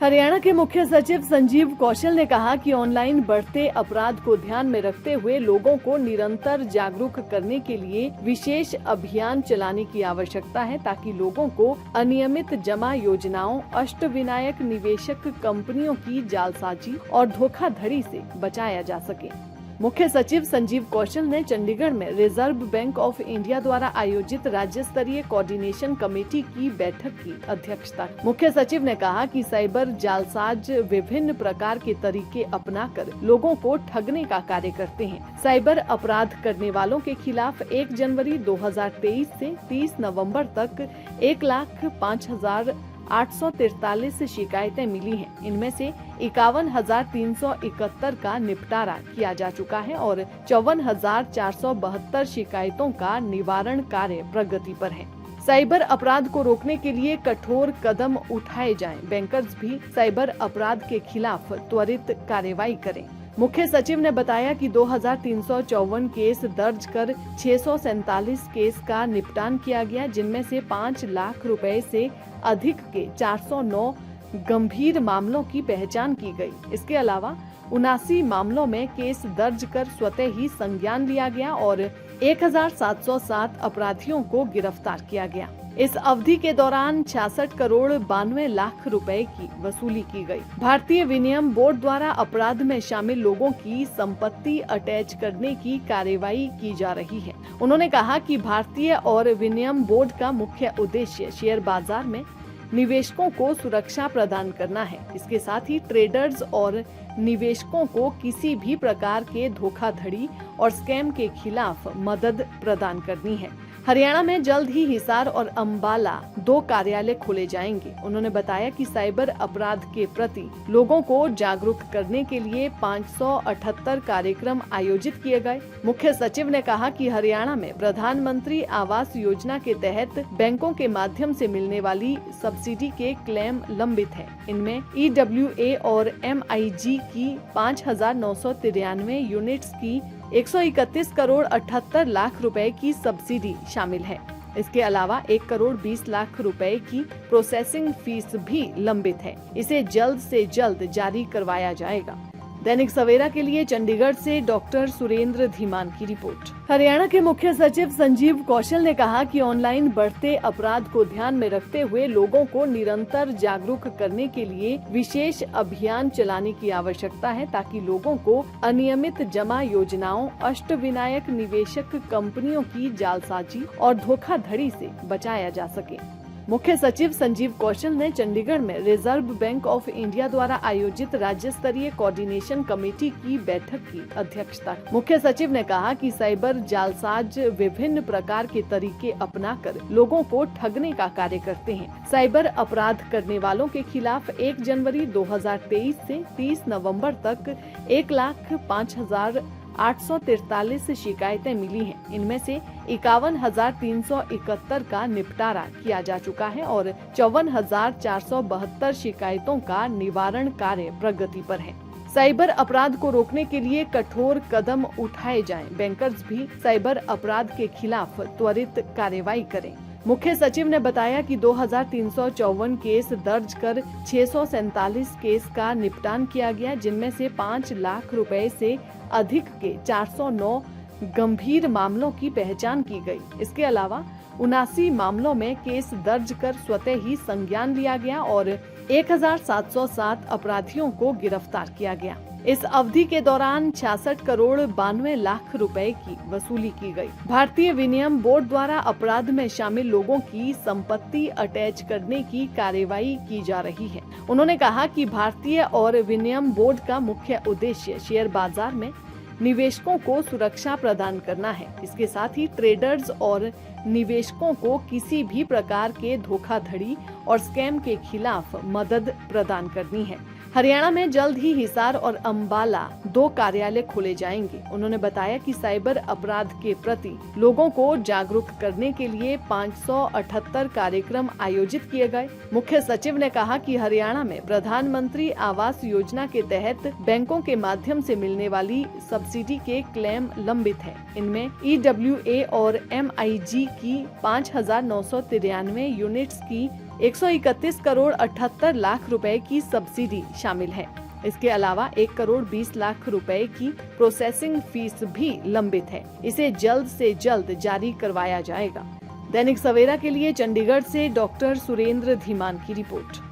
हरियाणा के मुख्य सचिव संजीव कौशल ने कहा कि ऑनलाइन बढ़ते अपराध को ध्यान में रखते हुए लोगों को निरंतर जागरूक करने के लिए विशेष अभियान चलाने की आवश्यकता है, ताकि लोगों को अनियमित जमा योजनाओं, अष्टविनायक निवेशक कंपनियों की जालसाजी और धोखाधड़ी से बचाया जा सके। मुख्य सचिव संजीव कौशल ने चंडीगढ़ में रिजर्व बैंक ऑफ इंडिया द्वारा आयोजित राज्य स्तरीय कोऑर्डिनेशन कमेटी की बैठक की अध्यक्षता। मुख्य सचिव ने कहा कि साइबर जालसाज विभिन्न प्रकार के तरीके अपनाकर लोगों को ठगने का कार्य करते हैं। साइबर अपराध करने वालों के खिलाफ 1 जनवरी 2023 से 30 नवंबर तक 1,05,843 शिकायतें मिली हैं। इनमें से 51,371 का निपटारा किया जा चुका है और 54,472 शिकायतों का निवारण कार्य प्रगति पर है। साइबर अपराध को रोकने के लिए कठोर कदम उठाए जाएं। बैंकर्स भी साइबर अपराध के खिलाफ त्वरित कार्रवाई करें। मुख्य सचिव ने बताया कि 2,354 केस दर्ज कर 647 केस का निपटान किया गया, जिनमें से 5 लाख रुपए से अधिक के 409 गंभीर मामलों की पहचान की गई। इसके अलावा 79 मामलों में केस दर्ज कर स्वतः ही संज्ञान लिया गया और 1,707 अपराधियों को गिरफ्तार किया गया। इस अवधि के दौरान 66 करोड़ 92 लाख रुपए की वसूली की गई। भारतीय विनिमय बोर्ड द्वारा अपराध में शामिल लोगों की संपत्ति अटैच करने की कार्यवाही की जा रही है। उन्होंने कहा कि भारतीय और विनिमय बोर्ड का मुख्य उद्देश्य शेयर बाजार में निवेशकों को सुरक्षा प्रदान करना है। इसके साथ ही ट्रेडर्स और निवेशकों को किसी भी प्रकार के धोखाधड़ी और स्कैम के खिलाफ मदद प्रदान करनी है। हरियाणा में जल्द ही हिसार और अंबाला 2 कार्यालय खोले जाएंगे। उन्होंने बताया कि साइबर अपराध के प्रति लोगों को जागरूक करने के लिए 578 कार्यक्रम आयोजित किए गए। मुख्य सचिव ने कहा कि हरियाणा में प्रधानमंत्री आवास योजना के तहत बैंकों के माध्यम से मिलने वाली सब्सिडी के क्लेम लंबित हैं। इनमें EWA और MIG की 5,993 यूनिट्स की 131 करोड़ 78 लाख रुपए की सब्सिडी शामिल है। इसके अलावा 1 करोड़ 20 लाख रुपए की प्रोसेसिंग फीस भी लंबित है। इसे जल्द से जल्द जारी करवाया जाएगा। दैनिक सवेरा के लिए चंडीगढ़ से डॉक्टर सुरेंद्र धीमान की रिपोर्ट। हरियाणा के मुख्य सचिव संजीव कौशल ने कहा कि ऑनलाइन बढ़ते अपराध को ध्यान में रखते हुए लोगों को निरंतर जागरूक करने के लिए विशेष अभियान चलाने की आवश्यकता है, ताकि लोगों को अनियमित जमा योजनाओं, अष्टविनायक निवेशक कंपनियों की जालसाजी और धोखाधड़ी से बचाया जा सके। मुख्य सचिव संजीव कौशल ने चंडीगढ़ में रिजर्व बैंक ऑफ इंडिया द्वारा आयोजित राज्य स्तरीय कोऑर्डिनेशन कमेटी की बैठक की अध्यक्षता। मुख्य सचिव ने कहा कि साइबर जालसाज विभिन्न प्रकार के तरीके अपनाकर लोगों को ठगने का कार्य करते हैं। साइबर अपराध करने वालों के खिलाफ 1 जनवरी 2023 से 30 नवंबर तक 1,05,843 शिकायतें मिली हैं। इनमें से 51,371 का निपटारा किया जा चुका है और 54,472 शिकायतों का निवारण कार्य प्रगति पर है। साइबर अपराध को रोकने के लिए कठोर कदम उठाए जाएं। बैंकर्स भी साइबर अपराध के खिलाफ त्वरित कार्रवाई करें। मुख्य सचिव ने बताया कि 2,354 केस दर्ज कर 647 केस का निपटान किया गया, जिनमें से 5 लाख रुपए से अधिक के 409 गंभीर मामलों की पहचान की गई। इसके अलावा 79 मामलों में केस दर्ज कर स्वतः ही संज्ञान लिया गया और 1,707 अपराधियों को गिरफ्तार किया गया। इस अवधि के दौरान 66 करोड़ 92 लाख रुपए की वसूली की गई। भारतीय विनिमय बोर्ड द्वारा अपराध में शामिल लोगों की संपत्ति अटैच करने की कार्यवाही की जा रही है। उन्होंने कहा कि भारतीय और विनिमय बोर्ड का मुख्य उद्देश्य शेयर बाजार में निवेशकों को सुरक्षा प्रदान करना है। इसके साथ ही ट्रेडर्स और निवेशकों को किसी भी प्रकार के धोखाधड़ी और स्कैम के खिलाफ मदद प्रदान करनी है। हरियाणा में जल्द ही हिसार और अंबाला 2 कार्यालय खोले जाएंगे। उन्होंने बताया कि साइबर अपराध के प्रति लोगों को जागरूक करने के लिए 578 कार्यक्रम आयोजित किए गए। मुख्य सचिव ने कहा कि हरियाणा में प्रधानमंत्री आवास योजना के तहत बैंकों के माध्यम से मिलने वाली सब्सिडी के क्लेम लंबित हैं। इनमें EWA और MIG की 5,993 यूनिट्स की 131 करोड़ 78 लाख रुपए की सब्सिडी शामिल है। इसके अलावा 1 करोड़ 20 लाख रुपए की प्रोसेसिंग फीस भी लंबित है। इसे जल्द से जल्द जारी करवाया जाएगा। दैनिक सवेरा के लिए चंडीगढ़ से डॉक्टर सुरेंद्र धीमान की रिपोर्ट।